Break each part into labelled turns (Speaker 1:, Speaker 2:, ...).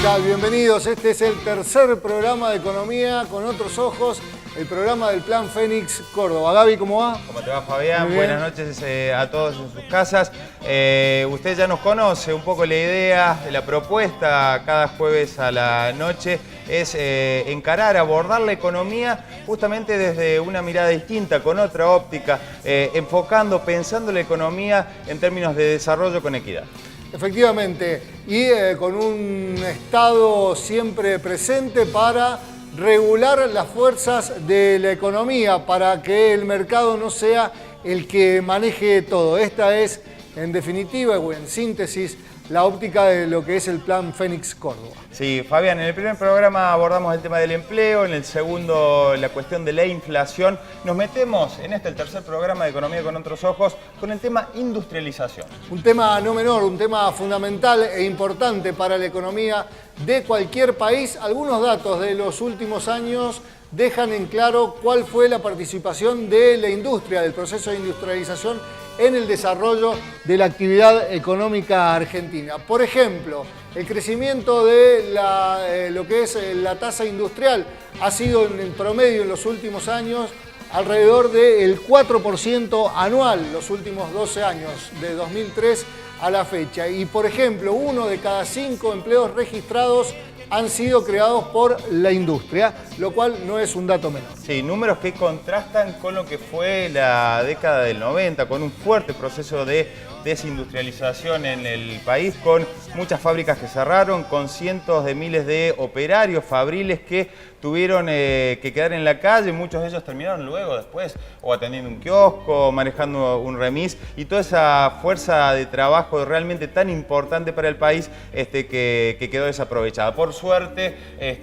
Speaker 1: tal? Bienvenidos. Este es el tercer programa de Economía con otros ojos, el programa del Plan Fénix Córdoba. Gaby, ¿cómo va?
Speaker 2: ¿Cómo te va, Fabián? Buenas noches a todos en sus casas. Usted ya nos conoce un poco la idea de la propuesta. Cada jueves a la noche es encarar, abordar la economía justamente desde una mirada distinta, con otra óptica, enfocando, pensando la economía en términos de desarrollo con equidad.
Speaker 1: Efectivamente, y con un Estado siempre presente para regular las fuerzas de la economía, para que el mercado no sea el que maneje todo. Esta es, en definitiva o en síntesis, la óptica de lo que es el Plan Fénix Córdoba.
Speaker 2: Sí, Fabián, en el primer programa abordamos el tema del empleo, en el segundo la cuestión de la inflación. Nos metemos en el tercer programa de Economía con otros ojos con el tema industrialización.
Speaker 1: Un tema no menor, un tema fundamental e importante para la economía de cualquier país. Algunos datos de los últimos años dejan en claro cuál fue la participación de la industria, del proceso de industrialización en el desarrollo de la actividad económica argentina. Por ejemplo, el crecimiento de lo que es la tasa industrial ha sido en promedio en los últimos años alrededor del 4% anual, los últimos 12 años, de 2003 a la fecha. Y por ejemplo, 1 de cada 5 empleos registrados han sido creados por la industria, lo cual no es un dato menor.
Speaker 2: Sí, números que contrastan con lo que fue la década del 90, con un fuerte proceso de desindustrialización en el país, con muchas fábricas que cerraron, con cientos de miles de operarios fabriles que tuvieron que quedar en la calle. Muchos de ellos terminaron luego después o atendiendo un kiosco, manejando un remis, y toda esa fuerza de trabajo realmente tan importante para el país que quedó desaprovechada. Por suerte,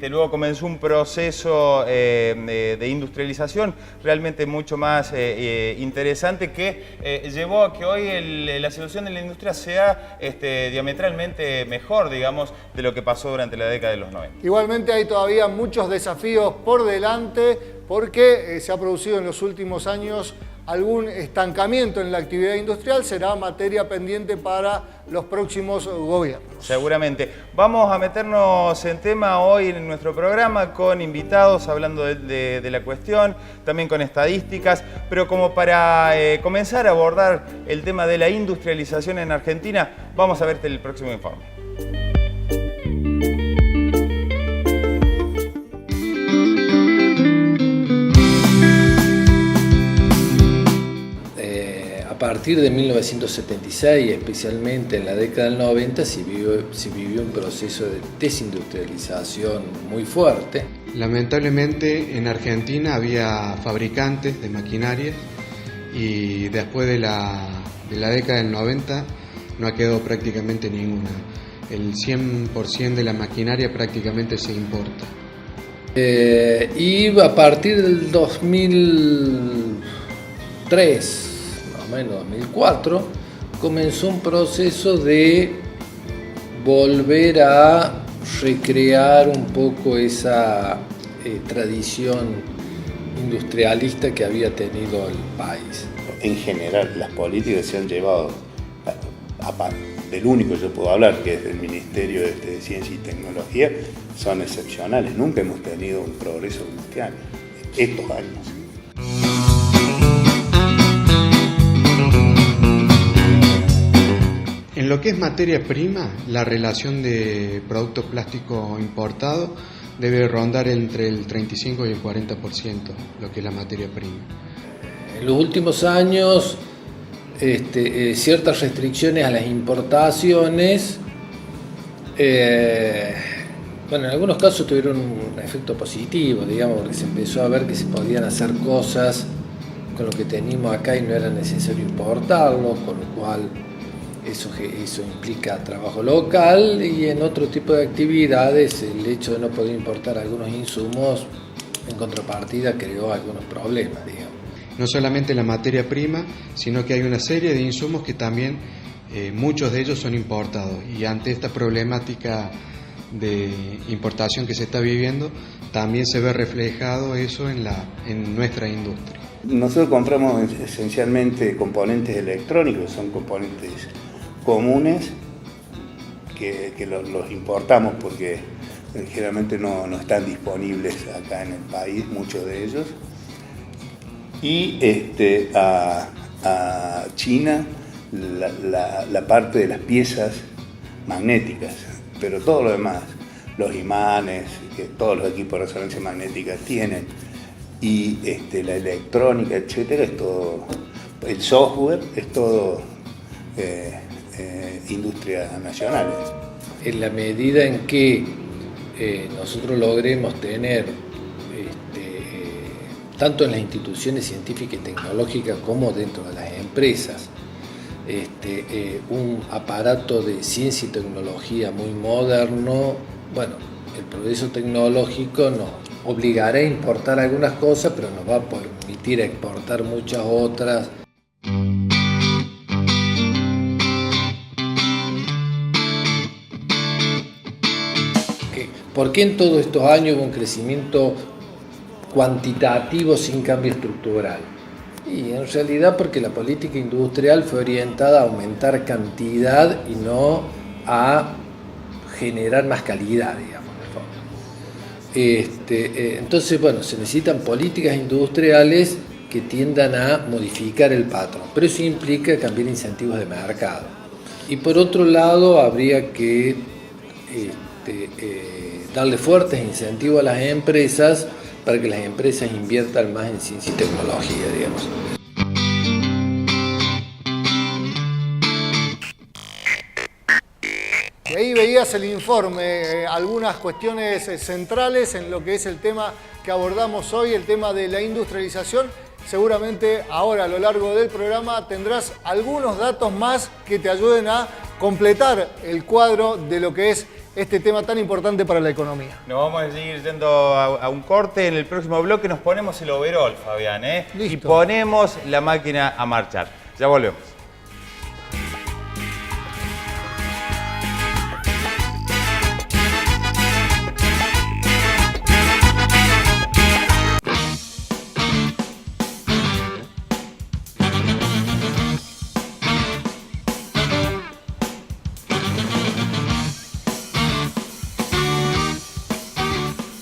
Speaker 2: luego comenzó un proceso de industrialización realmente mucho más interesante, que llevó a que hoy la situación de la industria sea diametralmente mejor, digamos, de lo que pasó durante la década de los 90.
Speaker 1: Igualmente hay todavía muchos desafíos por delante porque se ha producido en los últimos años algún estancamiento en la actividad industrial. Será materia pendiente para los próximos gobiernos.
Speaker 2: Seguramente. Vamos a meternos en tema hoy en nuestro programa con invitados hablando de la cuestión, también con estadísticas, pero como para comenzar a abordar el tema de la industrialización en Argentina, vamos a verte el próximo informe.
Speaker 3: A partir de 1976, especialmente en la década del 90, se vivió un proceso de desindustrialización muy fuerte.
Speaker 4: Lamentablemente en Argentina había fabricantes de maquinaria y después de la década del 90 no ha quedado prácticamente ninguna. El 100% de la maquinaria prácticamente se importa.
Speaker 3: Y a partir del 2003, 2004, comenzó un proceso de volver a recrear un poco esa tradición industrialista que había tenido el país.
Speaker 5: En general, las políticas se han llevado, del único que yo puedo hablar, que es del Ministerio de Ciencia y Tecnología, son excepcionales. Nunca hemos tenido un progreso industrial estos años.
Speaker 4: En lo que es materia prima, la relación de producto plástico importado debe rondar entre el 35 y el 40%, lo que es la materia prima.
Speaker 3: En los últimos años, ciertas restricciones a las importaciones, en algunos casos tuvieron un efecto positivo, digamos, porque se empezó a ver que se podían hacer cosas con lo que teníamos acá y no era necesario importarlo, con lo cual eso implica trabajo local, y en otro tipo de actividades el hecho de no poder importar algunos insumos en contrapartida creó algunos problemas, digamos.
Speaker 4: No solamente la materia prima, sino que hay una serie de insumos que también muchos de ellos son importados, y ante esta problemática de importación que se está viviendo también se ve reflejado eso en nuestra industria.
Speaker 5: Nosotros compramos esencialmente componentes electrónicos, son componentes comunes que los importamos porque generalmente no están disponibles acá en el país, muchos de ellos. Y a China la parte de las piezas magnéticas, pero todo lo demás, los imanes, que todos los equipos de resonancia magnética tienen, y la electrónica, etcétera, es todo, el software es todo industrias nacionales.
Speaker 3: En la medida en que nosotros logremos tener, tanto en las instituciones científicas y tecnológicas como dentro de las empresas, un aparato de ciencia y tecnología muy moderno, bueno, el progreso tecnológico nos obligará a importar algunas cosas, pero nos va a permitir exportar muchas otras. ¿Por qué en todos estos años hubo un crecimiento cuantitativo sin cambio estructural? Y en realidad porque la política industrial fue orientada a aumentar cantidad y no a generar más calidad, digamos, de forma. Entonces, bueno, se necesitan políticas industriales que tiendan a modificar el patrón, pero eso implica cambiar incentivos de mercado. Y por otro lado, habría que darle fuertes incentivos a las empresas para que las empresas inviertan más en ciencia y tecnología, digamos.
Speaker 1: Y ahí veías el informe, algunas cuestiones centrales en lo que es el tema que abordamos hoy, el tema de la industrialización. Seguramente ahora a lo largo del programa tendrás algunos datos más que te ayuden a completar el cuadro de lo que es este tema tan importante para la economía.
Speaker 2: Nos vamos a seguir yendo a un corte. En el próximo bloque nos ponemos el overall, Fabián,
Speaker 1: Listo.
Speaker 2: Y ponemos la máquina a marchar. Ya volvemos.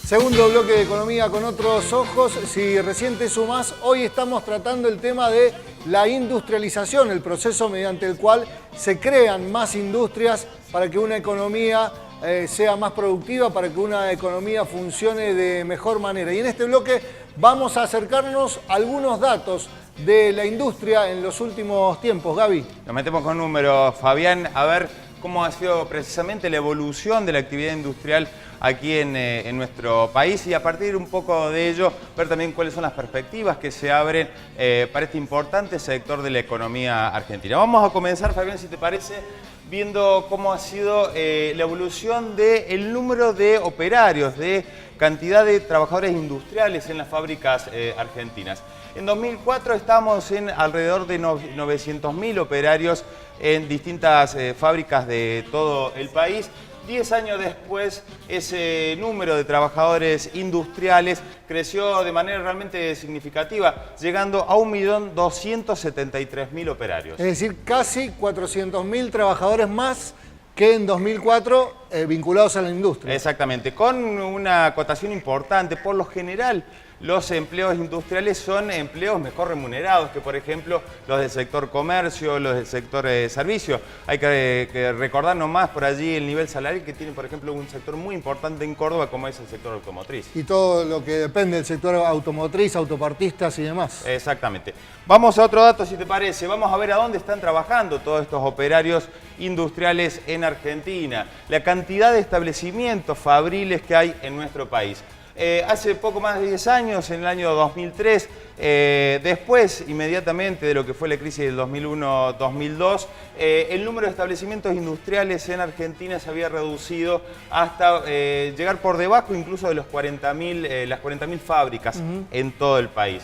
Speaker 1: Segundo bloque de Economía con otros ojos. Si recién te sumás, hoy estamos tratando el tema de la industrialización, el proceso mediante el cual se crean más industrias para que una economía sea más productiva, para que una economía funcione de mejor manera. Y en este bloque vamos a acercarnos a algunos datos de la industria en los últimos tiempos. Gaby.
Speaker 2: Nos metemos con números, Fabián, a ver cómo ha sido precisamente la evolución de la actividad industrial aquí en nuestro país y a partir un poco de ello ver también cuáles son las perspectivas que se abren para este importante sector de la economía argentina. Vamos a comenzar, Fabián, si te parece, viendo cómo ha sido la evolución del número de operarios, de cantidad de trabajadores industriales en las fábricas argentinas. En 2004 estábamos en alrededor de 900.000 operarios en distintas fábricas de todo el país. 10 años después, ese número de trabajadores industriales creció de manera realmente significativa, llegando a 1.273.000 operarios.
Speaker 1: Es decir, casi 400.000 trabajadores más que en 2004 vinculados a la industria.
Speaker 2: Exactamente, con una acotación importante. Por lo general, los empleos industriales son empleos mejor remunerados que, por ejemplo, los del sector comercio, los del sector servicio. Hay que recordar nomás por allí el nivel salarial que tiene, por ejemplo, un sector muy importante en Córdoba como es el sector automotriz.
Speaker 1: Y todo lo que depende del sector automotriz, autopartistas y demás.
Speaker 2: Exactamente. Vamos a otro dato, si te parece. Vamos a ver a dónde están trabajando todos estos operarios industriales en Argentina. La cantidad de establecimientos fabriles que hay en nuestro país. Hace poco más de 10 años, en el año 2003, después inmediatamente de lo que fue la crisis del 2001-2002, el número de establecimientos industriales en Argentina se había reducido hasta llegar por debajo incluso de los 40.000 las 40.000 fábricas en todo el país.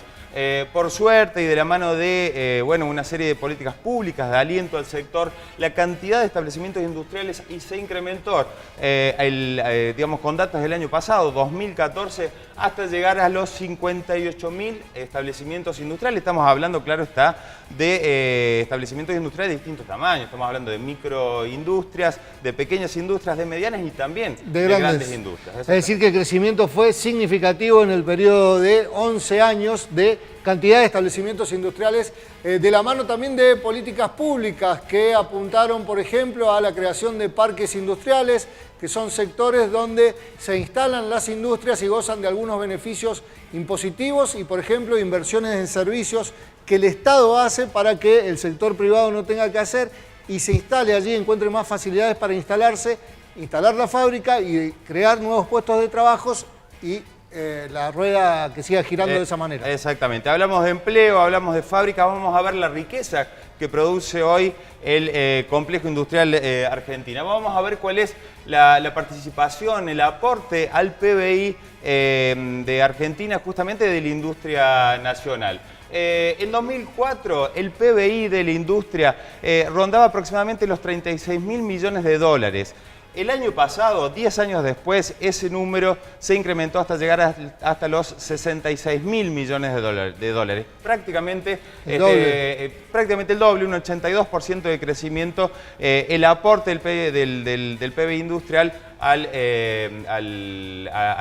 Speaker 2: Por suerte y de la mano de bueno, una serie de políticas públicas de aliento al sector, la cantidad de establecimientos industriales se incrementó, digamos, con datos del año pasado, 2014, hasta llegar a los 58.000 establecimientos industriales. Estamos hablando, claro está, de establecimientos industriales de distintos tamaños. Estamos hablando de microindustrias, de pequeñas industrias, de medianas y también de grandes industrias.
Speaker 1: Es decir, que el crecimiento fue significativo en el periodo de 11 años de cantidad de establecimientos industriales, de la mano también de políticas públicas que apuntaron, por ejemplo, a la creación de parques industriales, que son sectores donde se instalan las industrias y gozan de algunos beneficios impositivos y, por ejemplo, inversiones en servicios que el Estado hace para que el sector privado no tenga que hacer y se instale allí, encuentre más facilidades para instalarse, instalar la fábrica y crear nuevos puestos de trabajo y la rueda que siga girando de esa manera.
Speaker 2: Exactamente. Hablamos de empleo, hablamos de fábrica, vamos a ver la riqueza que produce hoy el complejo industrial Argentina. Vamos a ver cuál es la participación, el aporte al PBI de Argentina, justamente de la industria nacional. En 2004 el PBI de la industria rondaba aproximadamente los 36.000 millones de dólares. El año pasado, 10 años después, ese número se incrementó hasta llegar hasta los 66.000 millones de dólares. Prácticamente el doble, un 82% de crecimiento, el aporte del PBI industrial a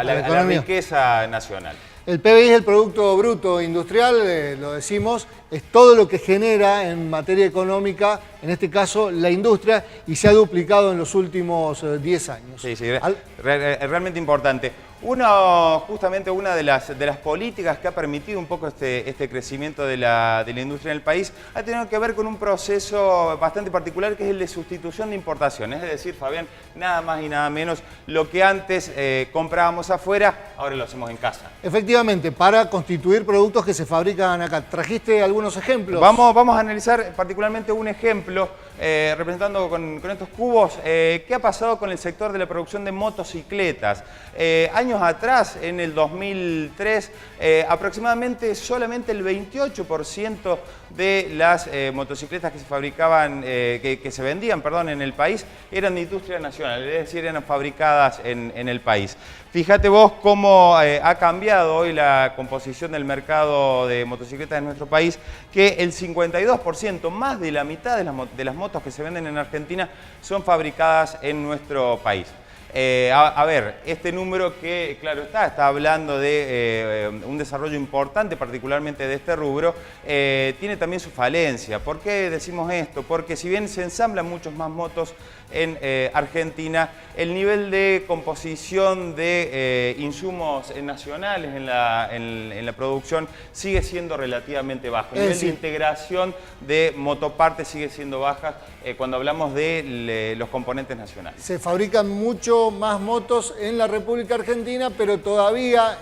Speaker 2: la riqueza nacional.
Speaker 1: El PBI es el Producto Bruto Industrial, lo decimos, es todo lo que genera en materia económica, en este caso la industria, y se ha duplicado en los últimos 10 años.
Speaker 2: Sí, realmente importante. Justamente una de las políticas que ha permitido un poco este crecimiento de la industria en el país ha tenido que ver con un proceso bastante particular, que es el de sustitución de importaciones. Es decir, Fabián, nada más y nada menos, lo que antes comprábamos afuera, ahora lo hacemos en casa.
Speaker 1: Efectivamente, para constituir productos que se fabrican acá. ¿Trajiste algunos ejemplos?
Speaker 2: Vamos a analizar particularmente un ejemplo, representando con estos cubos, qué ha pasado con el sector de la producción de motocicletas. Años atrás, en el 2003, aproximadamente solamente el 28% de las motocicletas que se fabricaban, que se vendían, perdón, en el país, eran de industria nacional, es decir, eran fabricadas en el país. Fíjate vos cómo ha cambiado hoy la composición del mercado de motocicletas en nuestro país, que el 52%, más de la mitad de las motos que se venden en Argentina, son fabricadas en nuestro país. A ver, este número que, claro está hablando de un desarrollo importante, particularmente de este rubro, tiene también su falencia. ¿Por qué decimos esto? Porque si bien se ensamblan muchos más motos en Argentina, el nivel de composición de insumos nacionales en la producción sigue siendo relativamente bajo. El nivel de integración de motopartes sigue siendo baja cuando hablamos de los componentes nacionales.
Speaker 1: Se fabrican mucho más motos en la República Argentina, pero todavía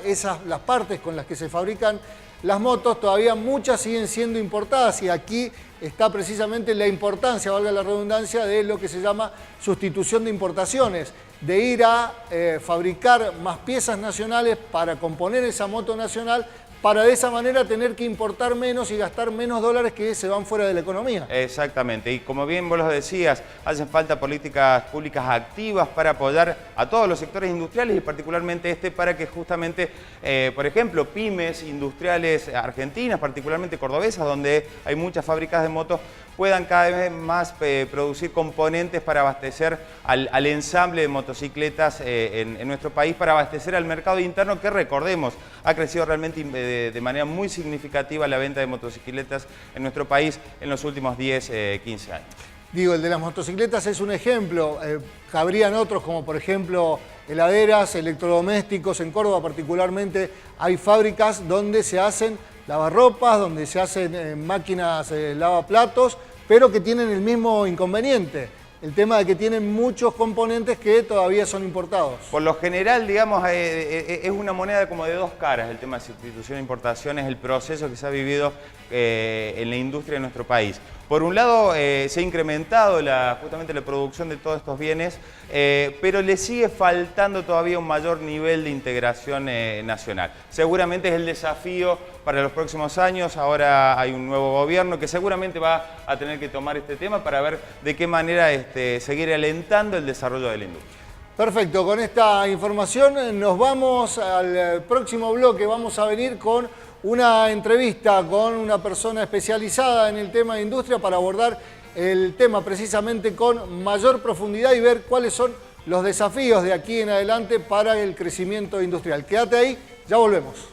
Speaker 1: las partes con las que se fabrican las motos, todavía muchas siguen siendo importadas, y aquí está precisamente la importancia, valga la redundancia, de lo que se llama sustitución de importaciones, de ir a fabricar más piezas nacionales para componer esa moto nacional, para de esa manera tener que importar menos y gastar menos dólares que se van fuera de la economía.
Speaker 2: Exactamente, y como bien vos lo decías, hacen falta políticas públicas activas para apoyar a todos los sectores industriales y particularmente para que justamente, por ejemplo, pymes industriales argentinas, particularmente cordobesas, donde hay muchas fábricas de motos, puedan cada vez más producir componentes para abastecer al ensamble de motocicletas en nuestro país, para abastecer al mercado interno, que recordemos, ha crecido realmente de manera muy significativa la venta de motocicletas en nuestro país en los últimos 10, 15 años.
Speaker 1: Digo, el de las motocicletas es un ejemplo, cabrían otros como por ejemplo heladeras, electrodomésticos. En Córdoba particularmente hay fábricas donde se hacen lavarropas, donde se hacen máquinas lavaplatos, pero que tienen el mismo inconveniente. el tema de que tienen muchos componentes que todavía son importados.
Speaker 2: Por lo general, digamos, es una moneda como de dos caras el tema de sustitución e importación, es el proceso que se ha vivido en la industria de nuestro país. Por un lado, se ha incrementado justamente la producción de todos estos bienes, pero le sigue faltando todavía un mayor nivel de integración nacional. Seguramente es el desafío para los próximos años. Ahora hay un nuevo gobierno que seguramente va a tener que tomar este tema para ver de qué manera seguir alentando el desarrollo de la industria.
Speaker 1: Perfecto, con esta información nos vamos al próximo bloque. Vamos a venir con una entrevista con una persona especializada en el tema de industria para abordar el tema precisamente con mayor profundidad y ver cuáles son los desafíos de aquí en adelante para el crecimiento industrial. Quédate ahí, ya volvemos.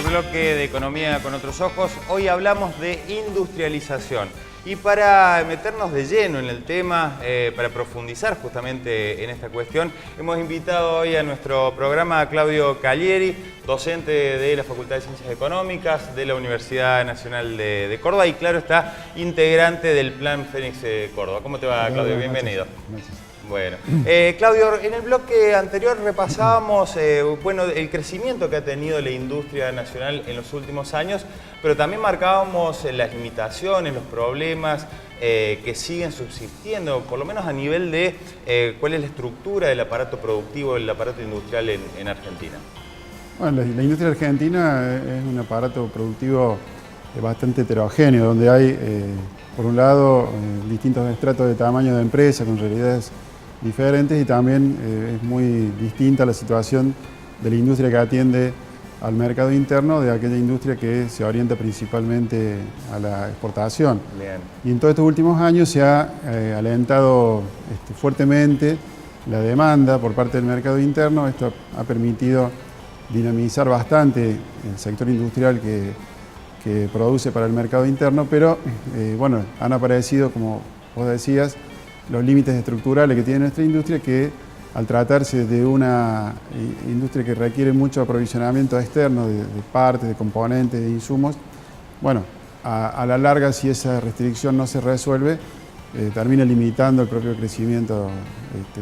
Speaker 2: Bloque de Economía con otros ojos. Hoy hablamos de industrialización y para meternos de lleno en el tema, para profundizar justamente en esta cuestión, hemos invitado hoy a nuestro programa a Claudio Caglieri, docente de la Facultad de Ciencias Económicas de la Universidad Nacional de Córdoba y claro está, integrante del Plan Fénix Córdoba. ¿Cómo te va, Claudio? Bienvenido.
Speaker 6: Gracias.
Speaker 2: Bueno, Claudio, en el bloque anterior repasábamos bueno, el crecimiento que ha tenido la industria nacional en los últimos años, pero también marcábamos las limitaciones, los problemas que siguen subsistiendo, por lo menos a nivel de cuál es la estructura del aparato productivo, del aparato industrial en Argentina.
Speaker 6: Bueno, la industria argentina es un aparato productivo bastante heterogéneo, donde hay, por un lado, distintos estratos de tamaño de empresa con realidades diferentes y también es muy distinta la situación de la industria que atiende al mercado interno de aquella industria que se orienta principalmente a la exportación.
Speaker 2: Bien.
Speaker 6: Y en todos estos últimos años se ha alentado fuertemente la demanda por parte del mercado interno. Esto ha permitido dinamizar bastante el sector industrial que produce para el mercado interno, pero bueno, han aparecido, como vos decías, los límites estructurales que tiene nuestra industria, que al tratarse de una industria que requiere mucho aprovisionamiento externo de partes, de componentes, de insumos, bueno, a la larga, si esa restricción no se resuelve, termina limitando el propio crecimiento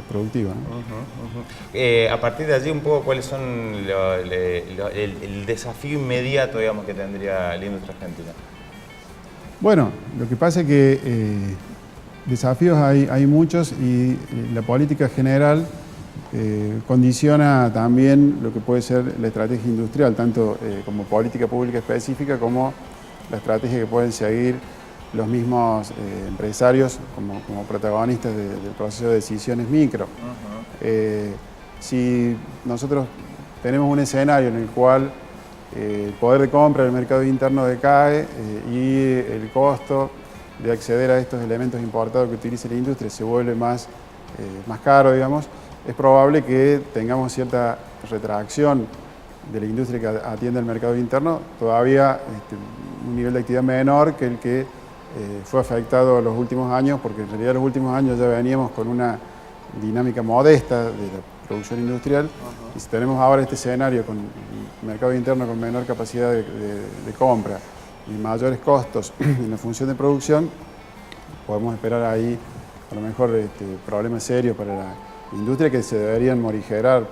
Speaker 6: productivo, ¿no?
Speaker 2: A partir de allí, un poco, ¿cuáles son el desafío inmediato, digamos, que tendría la industria argentina?
Speaker 6: Bueno, lo que pasa es que desafíos hay muchos y la política general condiciona también lo que puede ser la estrategia industrial, tanto como política pública específica como la estrategia que pueden seguir los mismos empresarios como protagonistas del proceso de decisiones micro. Si nosotros tenemos un escenario en el cual el poder de compra del mercado interno decae y el costo de acceder a estos elementos importados que utiliza la industria se vuelve más caro, digamos, es probable que tengamos cierta retracción de la industria que atiende al mercado interno, todavía un nivel de actividad menor que el que fue afectado en los últimos años, porque en realidad en los últimos años ya veníamos con una dinámica modesta de la producción industrial, y si tenemos ahora este escenario con el mercado interno con menor capacidad de compra y mayores costos en la función de producción, podemos esperar ahí a lo mejor problemas serios para la industria que se deberían morigerar.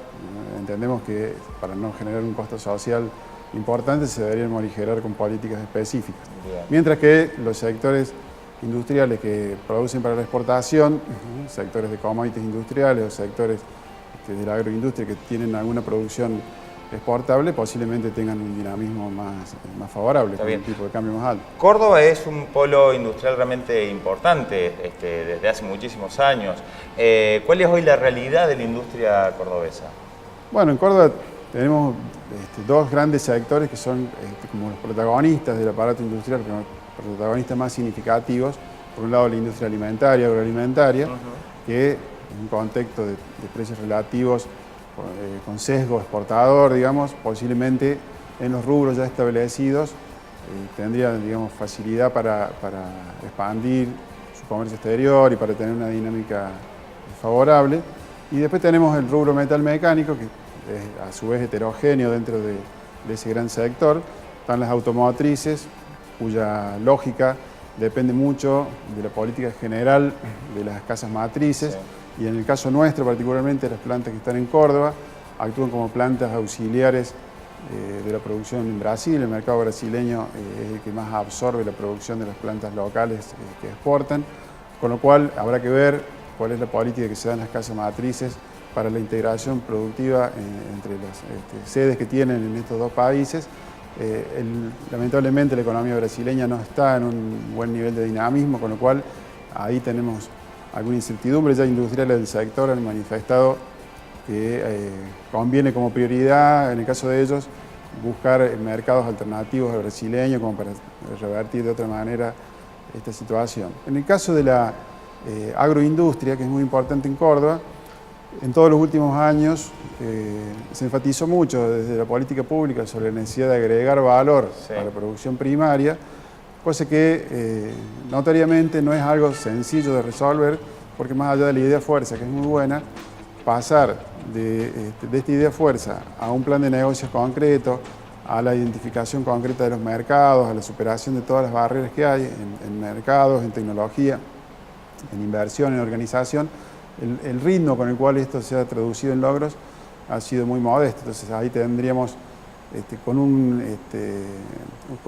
Speaker 6: Entendemos que para no generar un costo social importante se deberían morigerar con políticas específicas. Mientras que los sectores industriales que producen para la exportación, sectores de commodities industriales o sectores de la agroindustria que tienen alguna producción exportable, posiblemente tengan un dinamismo más favorable, con un tipo de cambio más alto.
Speaker 2: Córdoba es un polo industrial realmente importante desde hace muchísimos años. ¿Cuál es hoy la realidad de la industria cordobesa?
Speaker 6: Bueno, en Córdoba tenemos dos grandes sectores que son como los protagonistas del aparato industrial, los protagonistas más significativos. Por un lado, la industria alimentaria, agroalimentaria, que en un contexto de precios relativos con sesgo exportador, digamos, posiblemente en los rubros ya establecidos tendría, digamos, facilidad para expandir su su comercio exterior y para tener una dinámica favorable. Y después tenemos el rubro metal mecánico, que es a su vez heterogéneo dentro de ese gran sector. Están las automotrices, cuya lógica depende mucho de la política general de las casas matrices. Sí. Y en el caso nuestro, particularmente las plantas que están en Córdoba, actúan como plantas auxiliares de la producción en Brasil. El mercado brasileño es el que más absorbe la producción de las plantas locales que exportan, con lo cual habrá que ver cuál es la política que se da en las casas matrices para la integración productiva entre las sedes que tienen en estos dos países. Lamentablemente la economía brasileña no está en un buen nivel de dinamismo, con lo cual ahí tenemos alguna incertidumbre. Ya industriales del sector han manifestado que conviene como prioridad, en el caso de ellos, buscar mercados alternativos al brasileño como para revertir de otra manera esta situación. En el caso de la agroindustria, que es muy importante en Córdoba, en todos los últimos años se enfatizó mucho desde la política pública sobre la necesidad de agregar valor a la producción primaria, cosa que notoriamente no es algo sencillo de resolver, porque más allá de la idea fuerza, que es muy buena, pasar de esta idea fuerza a un plan de negocios concreto, a la identificación concreta de los mercados, a la superación de todas las barreras que hay en mercados, en tecnología, en inversión, en organización, el ritmo con el cual esto se ha traducido en logros ha sido muy modesto. Entonces ahí tendríamos con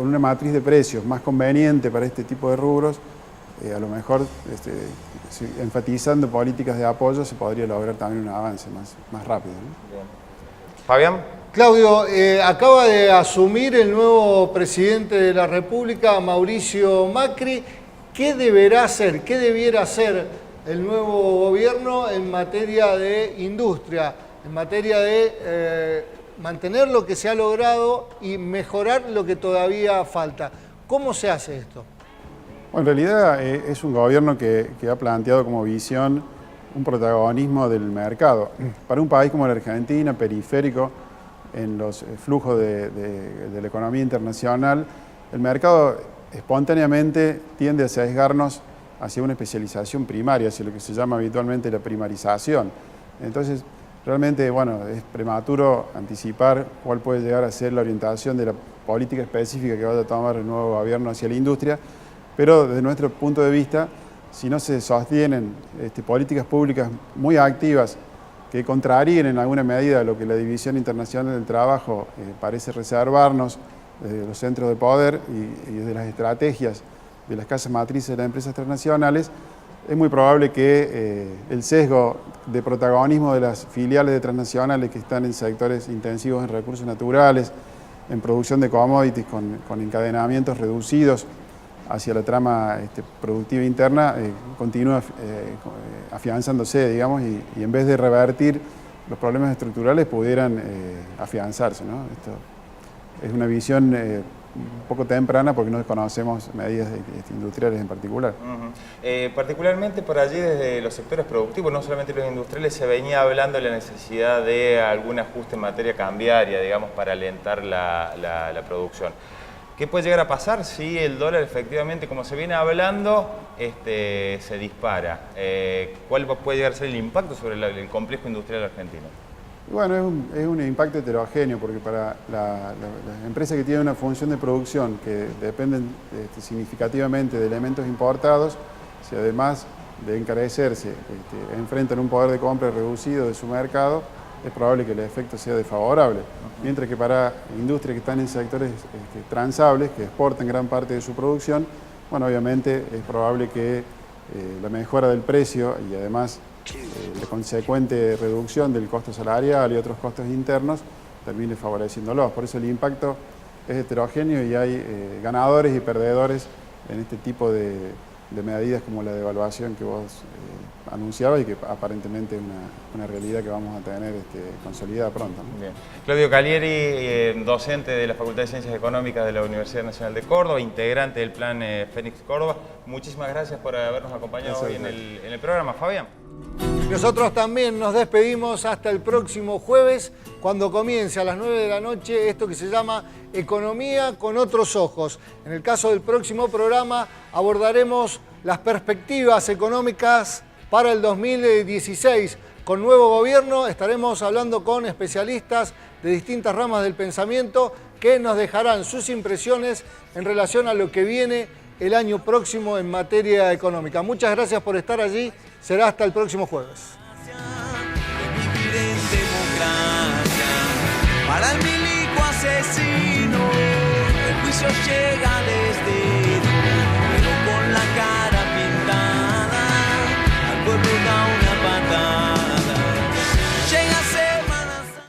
Speaker 6: una matriz de precios más conveniente para este tipo de rubros, a lo mejor enfatizando políticas de apoyo se podría lograr también un avance más rápido, ¿no?
Speaker 2: Bien. Fabián.
Speaker 1: Claudio, acaba de asumir el nuevo presidente de la República, Mauricio Macri. ¿Qué deberá hacer, qué debiera hacer el nuevo gobierno en materia de industria, en materia de mantener lo que se ha logrado y mejorar lo que todavía falta? ¿Cómo se hace esto?
Speaker 6: Bueno, en realidad es un gobierno que ha planteado como visión un protagonismo del mercado. Para un país como la Argentina, periférico en los flujos de la economía internacional, el mercado espontáneamente tiende a sesgarnos hacia una especialización primaria, hacia lo que se llama habitualmente la primarización. Entonces, realmente, bueno, es prematuro anticipar cuál puede llegar a ser la orientación de la política específica que vaya a tomar el nuevo gobierno hacia la industria, pero desde nuestro punto de vista, si no se sostienen políticas públicas muy activas que contraríen en alguna medida lo que la División Internacional del Trabajo parece reservarnos desde los centros de poder y desde las estrategias de las casas matrices de las empresas transnacionales, es muy probable que el sesgo de protagonismo de las filiales de transnacionales que están en sectores intensivos en recursos naturales, en producción de commodities con encadenamientos reducidos hacia la trama productiva interna, continúa afianzándose, digamos, y en vez de revertir los problemas estructurales pudieran afianzarse, ¿no? Esto es una visión un poco temprana porque no conocemos medidas industriales en particular.
Speaker 2: Particularmente por allí desde los sectores productivos, no solamente los industriales, se venía hablando de la necesidad de algún ajuste en materia cambiaria, digamos, para alentar la producción. ¿Qué puede llegar a pasar si el dólar efectivamente, como se viene hablando, se dispara? ¿Cuál puede llegar a ser el impacto sobre el complejo industrial argentino?
Speaker 6: Bueno, es un impacto heterogéneo porque para las empresas que tienen una función de producción que dependen significativamente de elementos importados, si además de encarecerse enfrentan un poder de compra reducido de su mercado, es probable que el efecto sea desfavorable. Mientras que para industrias que están en sectores transables, que exportan gran parte de su producción, bueno, obviamente es probable que la mejora del precio y además la consecuente reducción del costo salarial y otros costos internos termine favoreciéndolos. Por eso el impacto es heterogéneo y hay ganadores y perdedores en este tipo de medidas como la devaluación que vos anunciabas y que aparentemente es una realidad que vamos a tener consolidada pronto, ¿no?
Speaker 2: Bien. Claudio Calieri, docente de la Facultad de Ciencias Económicas de la Universidad Nacional de Córdoba, integrante del Plan Fénix Córdoba. Muchísimas gracias por habernos acompañado hoy en el programa. Fabián.
Speaker 1: Nosotros también nos despedimos hasta el próximo jueves, cuando comience a las 9 de la noche esto que se llama Economía con otros ojos. En el caso del próximo programa abordaremos las perspectivas económicas para el 2016. Con nuevo gobierno estaremos hablando con especialistas de distintas ramas del pensamiento que nos dejarán sus impresiones en relación a lo que viene el año próximo en materia económica. Muchas gracias por estar allí. Será hasta el próximo jueves.
Speaker 7: Vivir en democracia. Para el milico asesino, el juicio llega desde